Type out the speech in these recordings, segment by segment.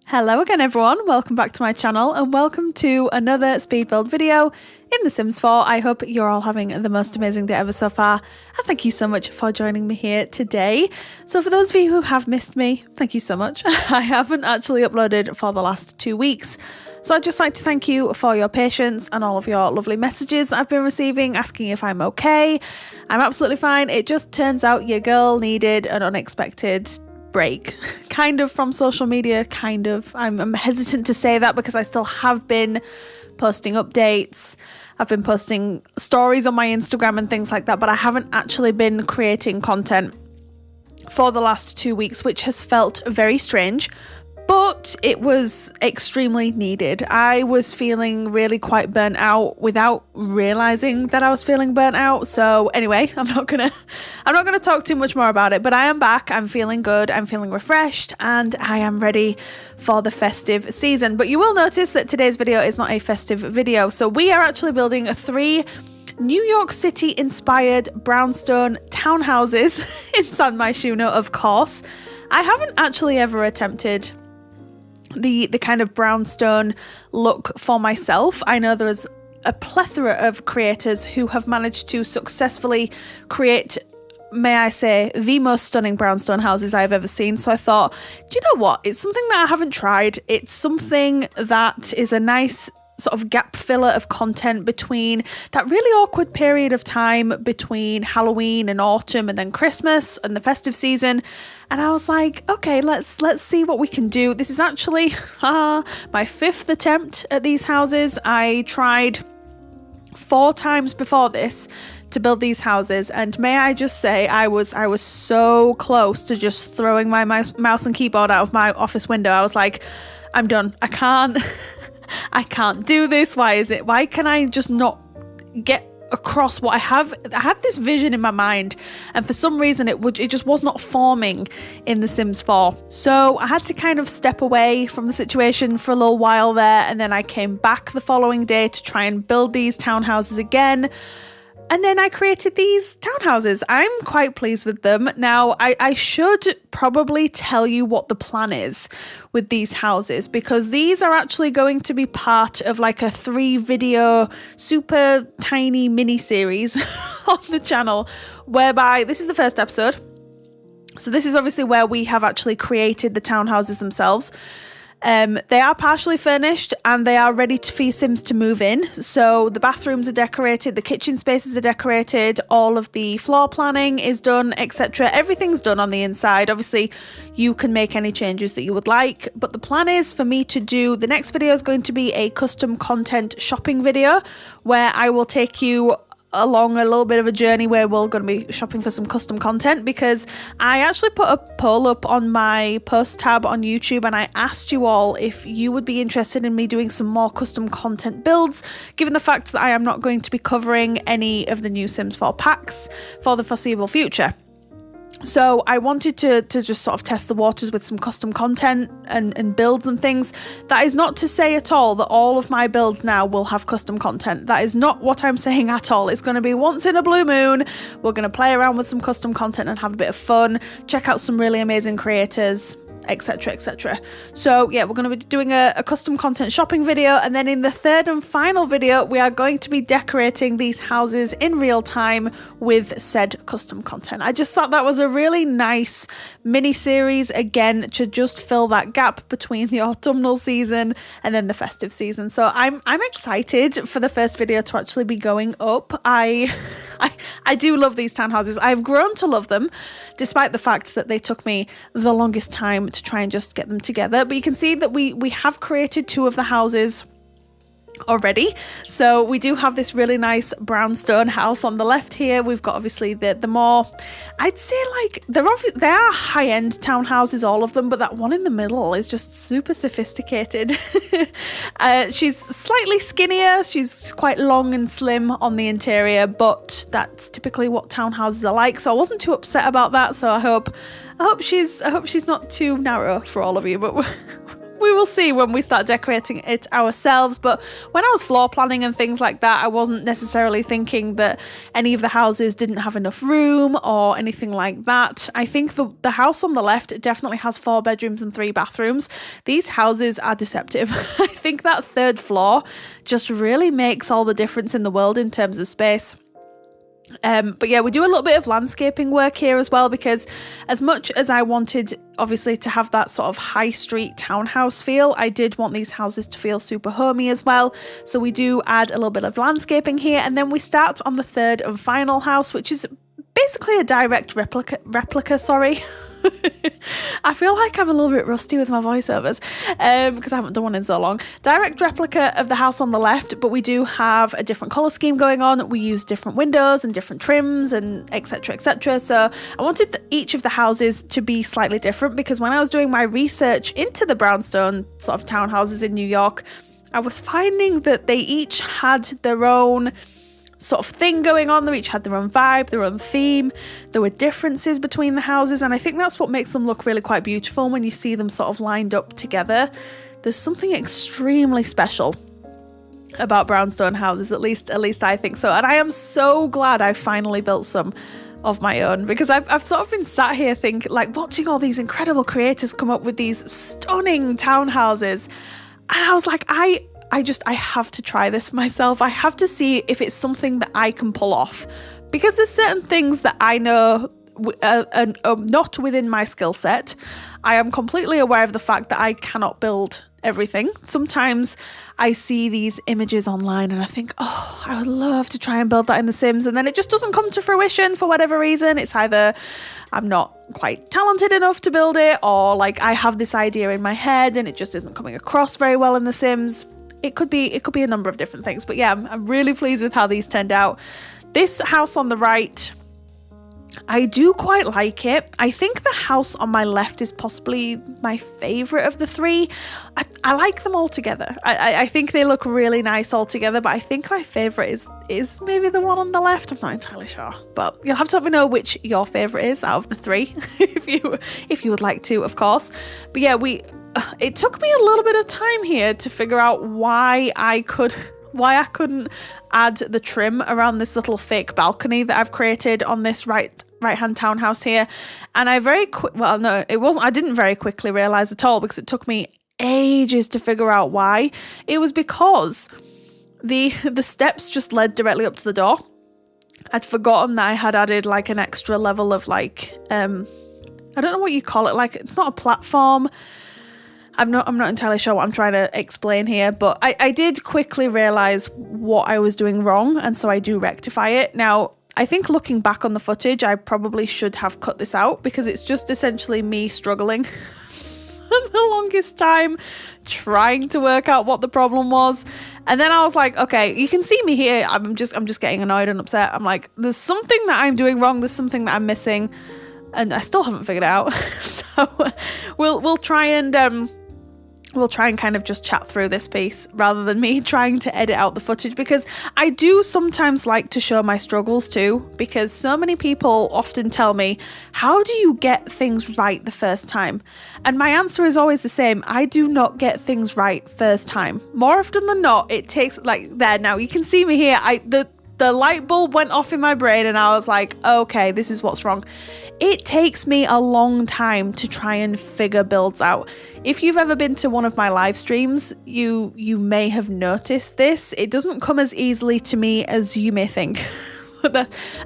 Hello again everyone, welcome back to my channel and welcome to another speed build video in The Sims 4. I hope you're all having the most amazing day ever so far and thank you so much for joining me here today. So for those of you who have missed me, thank you so much. I haven't actually uploaded for the last 2 weeks. So I'd just like to thank you for your patience and all of your lovely messages that I've been receiving asking if I'm okay. I'm absolutely fine. It just turns out your girl needed an unexpected break, kind of, from social media, kind of. I'm hesitant to say that because I still have been posting updates. I've been posting stories on my Instagram and things like that, but I haven't actually been creating content for the last 2 weeks, which has felt very strange. But it was extremely needed. I was feeling really quite burnt out without realizing that I was feeling burnt out. So anyway, I'm not gonna talk too much more about it, but I am back. I'm feeling good. I'm feeling refreshed and I am ready for the festive season. But you will notice that today's video is not a festive video. So we are actually building 3 New York City inspired brownstone townhouses in San Myshuno, of course. I haven't actually ever attempted the kind of brownstone look for myself. I know there's a plethora of creators who have managed to successfully create, may I say, the most stunning brownstone houses I've ever seen. So I thought, do you know what? It's something that I haven't tried. It's something that is a nice sort of gap filler of content between that really awkward period of time between Halloween and autumn and then Christmas and the festive season. And I was like, okay, let's see what we can do. This is actually my 5th attempt at these houses. I tried 4 times before this to build these houses, and may I just say I was so close to just throwing my mouse and keyboard out of my office window. I was like, I'm done. I can't do this. Why can I just not get across what I have? I had this vision in my mind and for some reason it just was not forming in The Sims 4. So I had to kind of step away from the situation for a little while there, and then I came back the following day to try and build these townhouses again. And then I created these townhouses. I'm quite pleased with them. Now, I should probably tell you what the plan is with these houses, because these are actually going to be part of like a 3-video super tiny mini series on the channel, whereby this is the first episode. So this is obviously where we have actually created the townhouses themselves. They are partially furnished and they are ready for your Sims to move in. So the bathrooms are decorated, the kitchen spaces are decorated, all of the floor planning is done, etc. Everything's done on the inside. Obviously, you can make any changes that you would like, but the plan is for me to do, the next video is going to be a custom content shopping video where I will take you along a little bit of a journey where we're going to be shopping for some custom content, because I actually put a poll up on my post tab on YouTube and I asked you all if you would be interested in me doing some more custom content builds, given the fact that I am not going to be covering any of the new Sims 4 packs for the foreseeable future. So I wanted to just sort of test the waters with some custom content and builds and things. That is not to say at all that all of my builds now will have custom content. That is not what I'm saying at all. It's going to be once in a blue moon. We're going to play around with some custom content and have a bit of fun. Check out some really amazing creators, etc, etc. So yeah, we're going to be doing a custom content shopping video, and then in the 3rd and final video we are going to be decorating these houses in real time with said custom content. I just thought that was a really nice mini series, again, to just fill that gap between the autumnal season and then the festive season. So I'm excited for the first video to actually be going up. I do love these townhouses. I've grown to love them despite the fact that they took me the longest time to try and just get them together. But you can see that we have created 2 of the houses already. So we do have this really nice brownstone house on the left here. We've got obviously the more, I'd say, like, they are high-end townhouses, all of them, but that one in the middle is just super sophisticated. She's slightly skinnier, she's quite long and slim on the interior, but that's typically what townhouses are like, so I wasn't too upset about that. So I hope she's not too narrow for all of you, but we will see when we start decorating it ourselves. But when I was floor planning and things like that, I wasn't necessarily thinking that any of the houses didn't have enough room or anything like that. I think the house on the left definitely has 4 bedrooms and 3 bathrooms. These houses are deceptive. I think that 3rd floor just really makes all the difference in the world in terms of space. But yeah, we do a little bit of landscaping work here as well, because as much as I wanted obviously to have that sort of high street townhouse feel, I did want these houses to feel super homey as well. So we do add a little bit of landscaping here, and then we start on the 3rd and final house, which is basically a direct replica, sorry. I feel like I'm a little bit rusty with my voiceovers because I haven't done one in so long. Direct replica of the house on the left, but we do have a different colour scheme going on. We use different windows and different trims and etc, etc. So I wanted each of the houses to be slightly different, because when I was doing my research into the brownstone sort of townhouses in New York, I was finding that they each had their own sort of thing going on. They each had their own vibe, their own theme. There were differences between the houses, and I think that's what makes them look really quite beautiful when you see them sort of lined up together. There's something extremely special about brownstone houses, at least I think so. And I am so glad I finally built some of my own, because I've sort of been sat here watching all these incredible creators come up with these stunning townhouses, and I was like, I have to try this myself. I have to see if it's something that I can pull off, because there's certain things that I know are not within my skill set. I am completely aware of the fact that I cannot build everything. Sometimes I see these images online and I think, oh, I would love to try and build that in The Sims, and then it just doesn't come to fruition for whatever reason. It's either I'm not quite talented enough to build it, or like I have this idea in my head and it just isn't coming across very well in The Sims. It could be a number of different things, but yeah, I'm really pleased with how these turned out. This house on the right, I do quite like it. I think the house on my left is possibly my favourite of the 3. I like them all together. I think they look really nice all together, but I think my favourite is maybe the one on the left. I'm not entirely sure, but you'll have to let me know which your favourite is out of the 3 if you would like to, of course. But yeah, it took me a little bit of time here to figure out why I couldn't add the trim around this little fake balcony that I've created on this right-hand townhouse here. And I didn't very quickly realize at all, because it took me ages to figure out why. It was because the steps just led directly up to the door. I'd forgotten that I had added like an extra level of I don't know what you call it, like it's not a platform. I'm not entirely sure what I'm trying to explain here, but I did quickly realise what I was doing wrong, and so I do rectify it. Now, I think looking back on the footage, I probably should have cut this out, because it's just essentially me struggling for the longest time trying to work out what the problem was. And then I was like, okay, you can see me here. I'm just getting annoyed and upset. I'm like, there's something that I'm doing wrong. There's something that I'm missing, and I still haven't figured it out. So we'll try and kind of just chat through this piece rather than me trying to edit out the footage, because I do sometimes like to show my struggles too, because so many people often tell me, how do you get things right the first time? And my answer is always the same. I do not get things right first time. More often than not, it takes there now you can see me here. The light bulb went off in my brain and I was like, okay, this is what's wrong. It takes me a long time to try and figure builds out. If you've ever been to one of my live streams, you may have noticed this. It doesn't come as easily to me as you may think.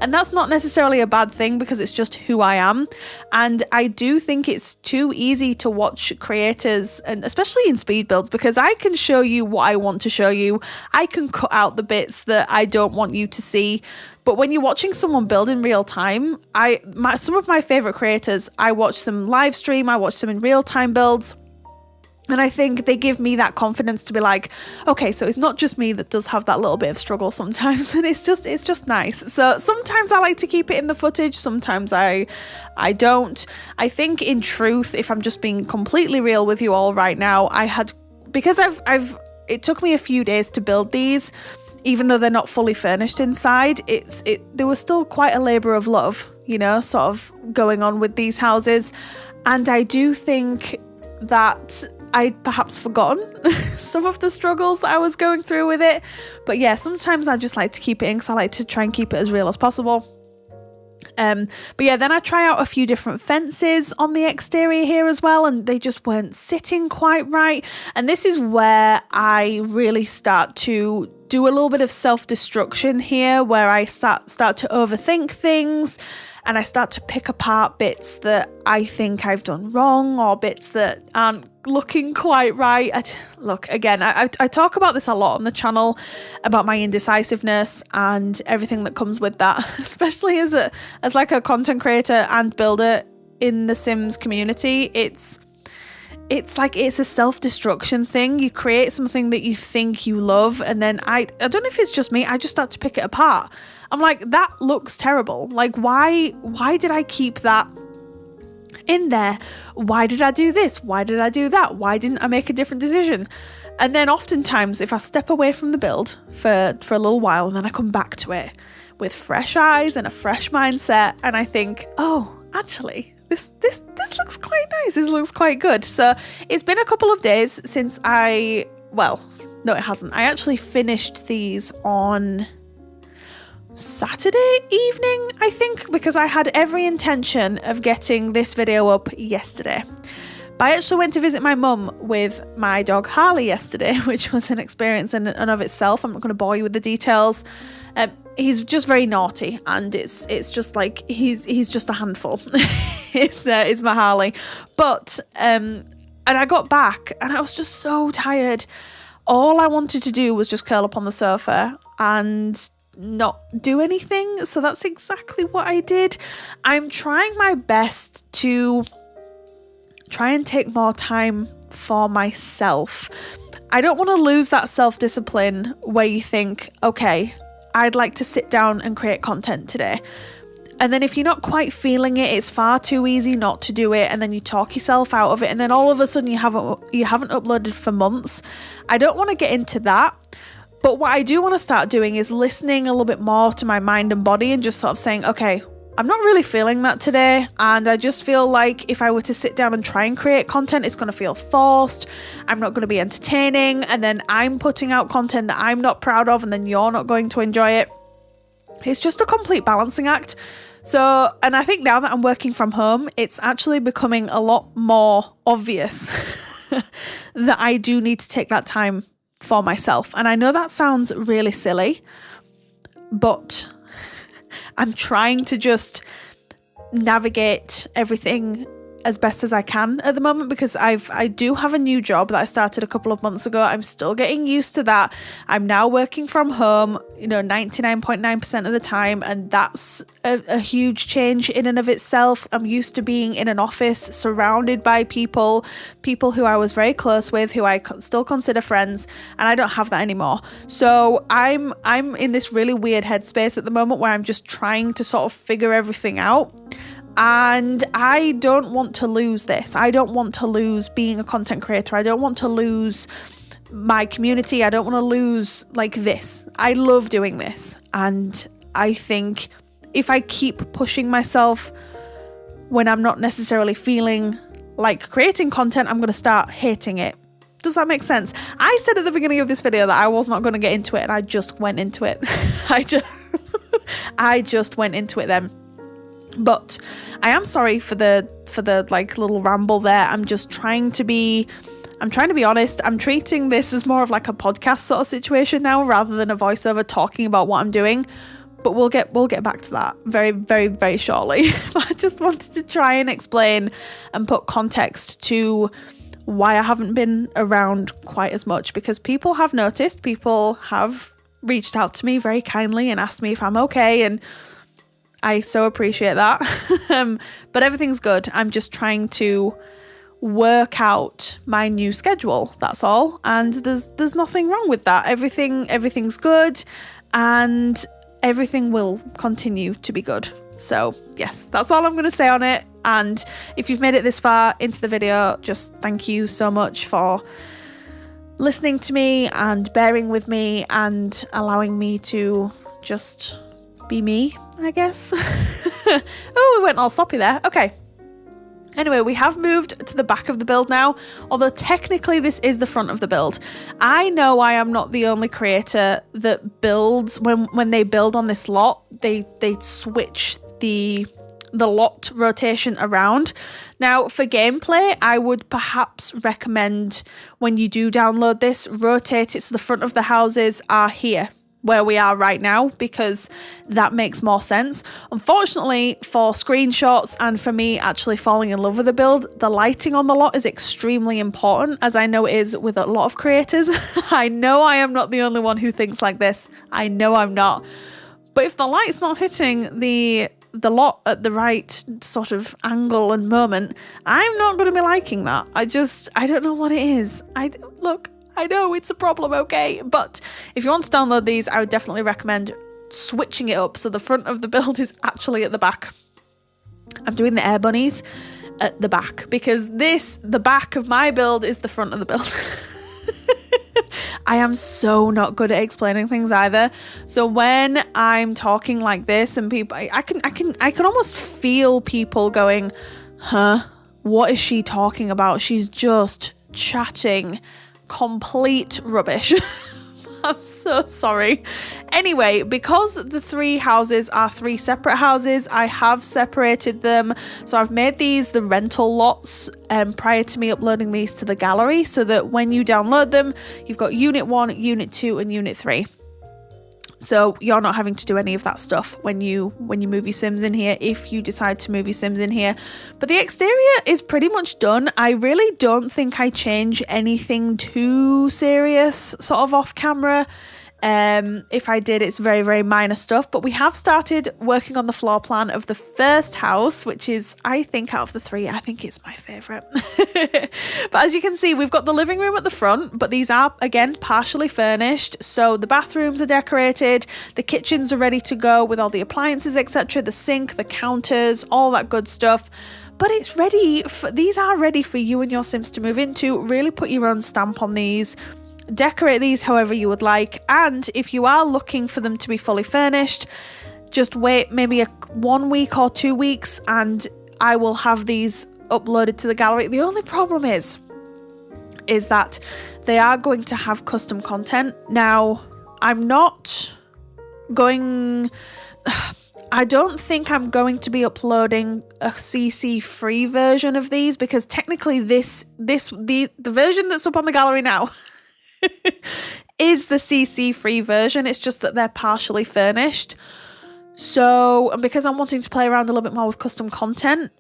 And that's not necessarily a bad thing, because it's just who I am. And I do think it's too easy to watch creators, and especially in speed builds, because I can show you what I want to show you. I can cut out the bits that I don't want you to see. But when you're watching someone build in real time, some of my favorite creators, I watch them live stream, I watch them in real time builds. And I think they give me that confidence to be like, okay, so it's not just me that does have that little bit of struggle sometimes, and it's just nice. So sometimes I like to keep it in the footage, sometimes I don't. I think in truth, if I'm just being completely real with you all right now, because it took me a few days to build these, even though they're not fully furnished inside, there was still quite a labour of love, sort of going on with these houses. And I do think that I'd perhaps forgotten some of the struggles that I was going through with it. But yeah, sometimes I just like to keep it in because I like to try and keep it as real as possible. But yeah, then I try out a few different fences on the exterior here as well, and they just weren't sitting quite right. And this is where I really start to do a little bit of self-destruction here, where I start to overthink things, and I start to pick apart bits that I think I've done wrong, or bits that aren't looking quite right. Look, again, I talk about this a lot on the channel, about my indecisiveness and everything that comes with that, especially as like a content creator and builder in the Sims community. It's like it's a self-destruction thing. You create something that you think you love, and then I don't know if it's just me, I just start to pick it apart. I'm like, that looks terrible. Like, why did I keep that in there? Why did I do this? Why did I do that? Why didn't I make a different decision? And then oftentimes, if I step away from the build for a little while, and then I come back to it with fresh eyes and a fresh mindset, and I think, oh, actually, this looks quite nice. This looks quite good. So it's been a couple of days since well, no, it hasn't. I actually finished these on Saturday evening, I think, because I had every intention of getting this video up yesterday. But I actually went to visit my mum with my dog Harley yesterday, which was an experience in and of itself. I'm not going to bore you with the details. He's just very naughty, and it's just like he's just a handful. It's my Harley. But and I got back and I was just so tired. All I wanted to do was just curl up on the sofa and not do anything. So that's exactly what I did. I'm trying my best to try and take more time for myself. I don't want to lose that self-discipline where you think, okay, I'd like to sit down and create content today. And then if you're not quite feeling it, it's far too easy not to do it, and then you talk yourself out of it, and then all of a sudden you haven't uploaded for months. I don't want to get into that. But what I do want to start doing is listening a little bit more to my mind and body, and just sort of saying, okay, I'm not really feeling that today, and I just feel like if I were to sit down and try and create content, it's going to feel forced. I'm not going to be entertaining, and then I'm putting out content that I'm not proud of, and then you're not going to enjoy it. It's just a complete balancing act. So, and I think now that I'm working from home, it's actually becoming a lot more obvious that I do need to take that time for myself. And I know that sounds really silly, but I'm trying to just navigate everything as best as I can at the moment, because I do have a new job that I started a couple of months ago. I'm still getting used to that. I'm now working from home, 99.9% of the time, and that's a huge change in and of itself. I'm used to being in an office surrounded by people who I was very close with, who I still consider friends, and I don't have that anymore. So I'm in this really weird headspace at the moment where I'm just trying to sort of figure everything out. And I don't want to lose this. I don't want to lose being a content creator. I don't want to lose my community. I don't want to lose like this. I love doing this. And I think if I keep pushing myself when I'm not necessarily feeling like creating content, I'm going to start hating it. Does that make sense? I said at the beginning of this video that I was not going to get into it, and I just went into it. I just went into it then. But I am sorry for the like little ramble there. I'm trying to be honest. I'm treating this as more of like a podcast sort of situation now, rather than a voiceover talking about what I'm doing. But we'll get back to that very, very, very shortly. I just wanted to try and explain and put context to why I haven't been around quite as much, because people have noticed, people have reached out to me very kindly and asked me if I'm okay, and I so appreciate that. But everything's good. I'm just trying to work out my new schedule, that's all. And there's nothing wrong with that. Everything's good, and everything will continue to be good. So yes, that's all I'm going to say on it. And if you've made it this far into the video, just thank you so much for listening to me and bearing with me and allowing me to just be me, I guess. Oh, we went all soppy there. Okay. Anyway, we have moved to the back of the build now, although technically this is the front of the build. I know I am not the only creator that builds, when they build on this lot, they switch the lot rotation around. Now, for gameplay, I would perhaps recommend when you do download this, rotate it so the front of the houses are here, where we are right now, because that makes more sense. Unfortunately, for screenshots and for me actually falling in love with the build, the lighting on the lot is extremely important, as I know it is with a lot of creators. I know I am not the only one who thinks like this. I know I'm not. But if the light's not hitting the lot at the right sort of angle and moment, I'm not going to be liking that. I don't know what it is. I know it's a problem, okay? But if you want to download these, I would definitely recommend switching it up so the front of the build is actually at the back. I'm doing the air bunnies at the back because the back of my build is the front of the build. I am so not good at explaining things either. So when I'm talking like this and people, I can almost feel people going, huh? What is she talking about? She's just chatting complete rubbish. I'm so sorry. Anyway, because the 3 houses are 3 separate houses, I have separated them. So I've made these the rental lots prior to me uploading these to the gallery, so that when you download them, you've got Unit 1, Unit 2 and Unit 3. So you're not having to do any of that stuff when you move your Sims in here, if you decide to move your Sims in here. But the exterior is pretty much done. I really don't think I change anything too serious sort of off camera. If I did, it's very, very minor stuff. But we have started working on the floor plan of the first house, which is, I think, out of the 3, I think it's my favourite. But as you can see, we've got the living room at the front, but these are, again, partially furnished. So the bathrooms are decorated, the kitchens are ready to go with all the appliances, etc., the sink, the counters, all that good stuff. But it's ready, these are ready for you and your Sims to move into. Really put your own stamp on these. Decorate these however you would like, and if you are looking for them to be fully furnished, just wait maybe 1 week or 2 weeks and I will have these uploaded to the gallery. The only problem is that they are going to have custom content. Now, I don't think I'm going to be uploading a CC free version of these, because technically the version that's up on the gallery now is the CC free version. It's just that they're partially furnished. So, and because I'm wanting to play around a little bit more with custom content,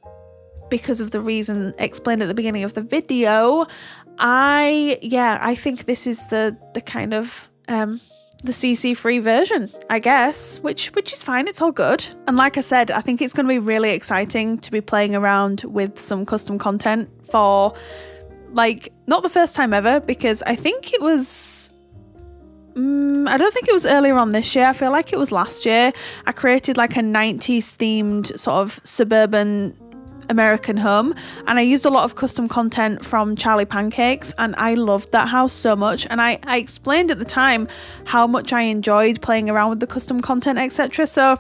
because of the reason explained at the beginning of the video, I think this is the kind of the CC free version, I guess, which is fine. It's all good. And like I said, I think it's going to be really exciting to be playing around with some custom content for, like, not the first time ever, because I think it was, I don't think it was earlier on this year. I feel like it was last year. I created like a 90s themed sort of suburban American home, and I used a lot of custom content from Charlie Pancakes, and I loved that house so much. And I explained at the time how much I enjoyed playing around with the custom content, etc. So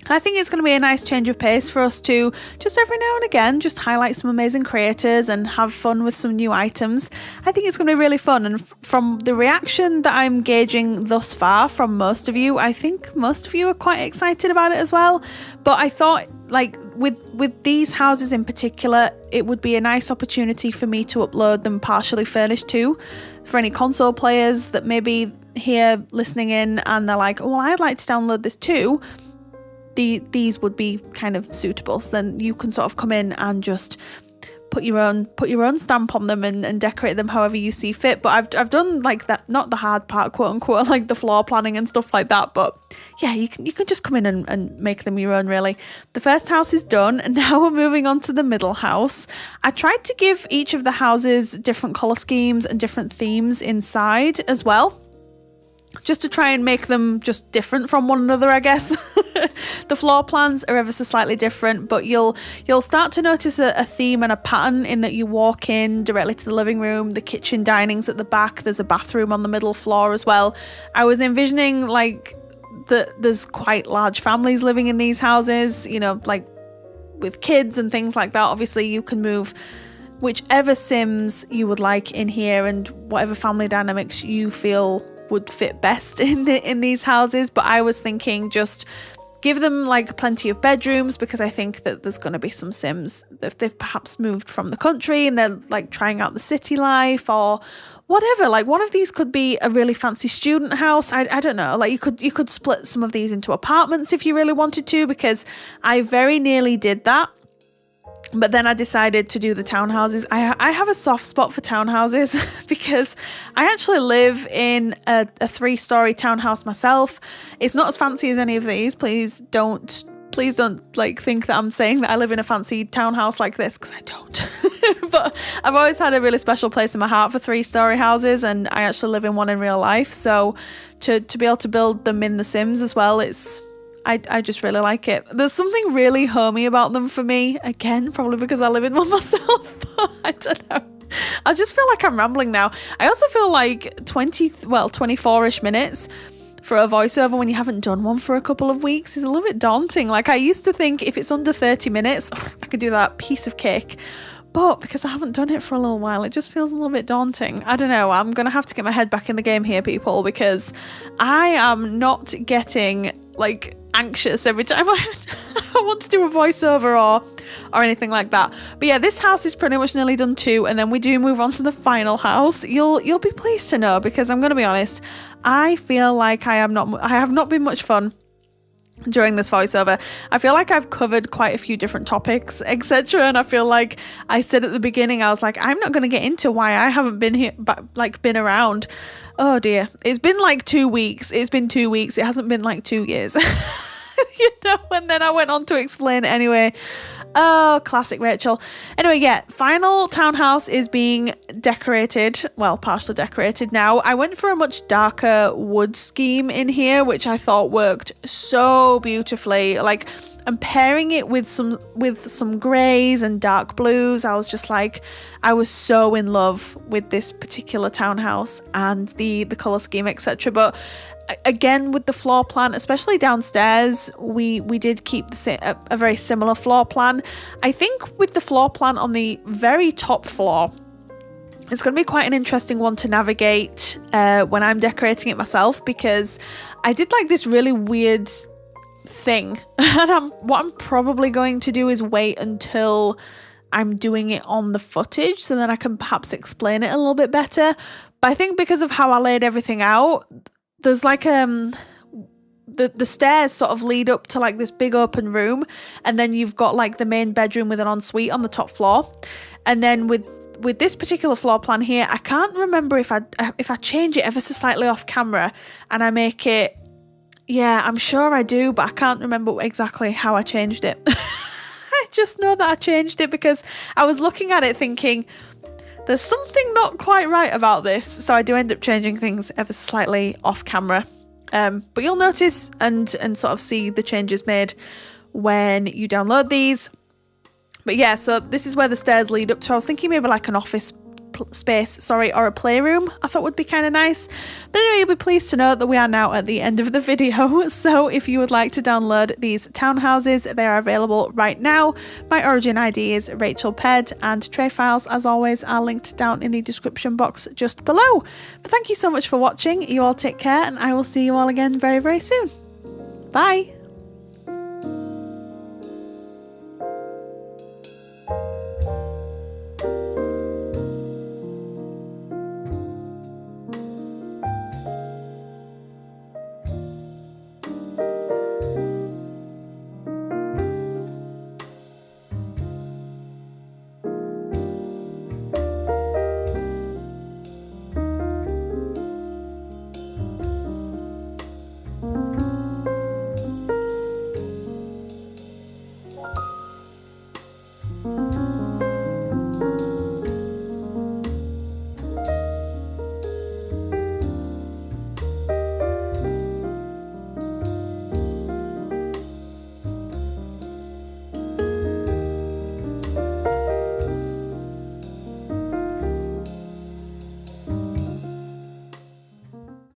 I think it's going to be a nice change of pace for us to just every now and again just highlight some amazing creators and have fun with some new items. I think it's going to be really fun, and from the reaction that I'm gauging thus far from most of you, I think most of you are quite excited about it as well. But I thought, like, with these houses in particular, it would be a nice opportunity for me to upload them partially furnished too, for any console players that may be here listening in and they're like, oh, well, I'd like to download this too. These would be kind of suitable. So then you can sort of come in and just put your own stamp on them and decorate them however you see fit. But I've done like that, not the hard part, quote unquote, like the floor planning and stuff like that. But yeah, you can just come in and make them your own, really. The first house is done, and now we're moving on to the middle house. I tried to give each of the houses different color schemes and different themes inside as well, just to try and make them just different from one another, I guess. The floor plans are ever so slightly different, but you'll start to notice a theme and a pattern in that you walk in directly to the living room, the kitchen dining's at the back, there's a bathroom on the middle floor as well. I was envisioning like there's quite large families living in these houses, you know, like with kids and things like that, obviously you can move whichever Sims you would like in here and whatever family dynamics you feel would fit best in these houses. But I was thinking just give them like plenty of bedrooms, because I think that there's going to be some Sims that they've perhaps moved from the country and they're like trying out the city life or whatever. Like one of these could be a really fancy student house. I don't know, like you could split some of these into apartments if you really wanted to, because I very nearly did that. But then I decided to do the townhouses. I have a soft spot for townhouses because I actually live in a 3-story townhouse myself. It's not as fancy as any of these. Please don't like think that I'm saying that I live in a fancy townhouse like this, because I don't. But I've always had a really special place in my heart for 3-story houses, and I actually live in one in real life. So to be able to build them in The Sims as well, I just really like it. There's something really homey about them for me. Again, probably because I live in one myself, but I don't know. I just feel like I'm rambling now. I also feel like 24-ish minutes for a voiceover when you haven't done one for a couple of weeks is a little bit daunting. Like I used to think if it's under 30 minutes, I could do that piece of cake. But because I haven't done it for a little while, it just feels a little bit daunting. I don't know. I'm going to have to get my head back in the game here, people, because I am not getting like anxious every time I want to do a voiceover or anything like that. But yeah, this house is pretty much nearly done too, and then we do move on to the final house. You'll be pleased to know, because I'm going to be honest, I feel like I have not been much fun during this voiceover. I feel like I've covered quite a few different topics, etc., and I feel like I said at the beginning, I was like, I'm not going to get into why I haven't been here, but like been around. Oh dear, it's been like 2 weeks. It's been 2 weeks. It hasn't been like 2 years. You know, and then I went on to explain it anyway. Oh, classic Rachel. Anyway, yeah, final townhouse is being decorated. Well, partially decorated now. I went for a much darker wood scheme in here, which I thought worked so beautifully. Like, and pairing it with some greys and dark blues, I was just like, I was so in love with this particular townhouse and the color scheme, etc. But again, with the floor plan, especially downstairs, we did keep a very similar floor plan. I think with the floor plan on the very top floor, it's going to be quite an interesting one to navigate when I'm decorating it myself, because I did like this really weird thing. And what I'm probably going to do is wait until I'm doing it on the footage, so then I can perhaps explain it a little bit better. But I think because of how I laid everything out, there's like the stairs sort of lead up to like this big open room, and then you've got like the main bedroom with an ensuite on the top floor. And then with this particular floor plan here, I can't remember if I change it ever so slightly off camera and I make it, yeah, I'm sure I do, but I can't remember exactly how I changed it. I just know that I changed it because I was looking at it thinking, there's something not quite right about this. So I do end up changing things ever so slightly off camera. But you'll notice and sort of see the changes made when you download these. But yeah, so this is where the stairs lead up to. I was thinking maybe like an office space, or a playroom, I thought would be kind of nice. But anyway, you'll be pleased to know that we are now at the end of the video. So if you would like to download these townhouses, they are available right now. My origin ID is RachelPedd, and tray files, as always, are linked down in the description box just below. But thank you so much for watching. You all take care, and I will see you all again very, very soon. Bye.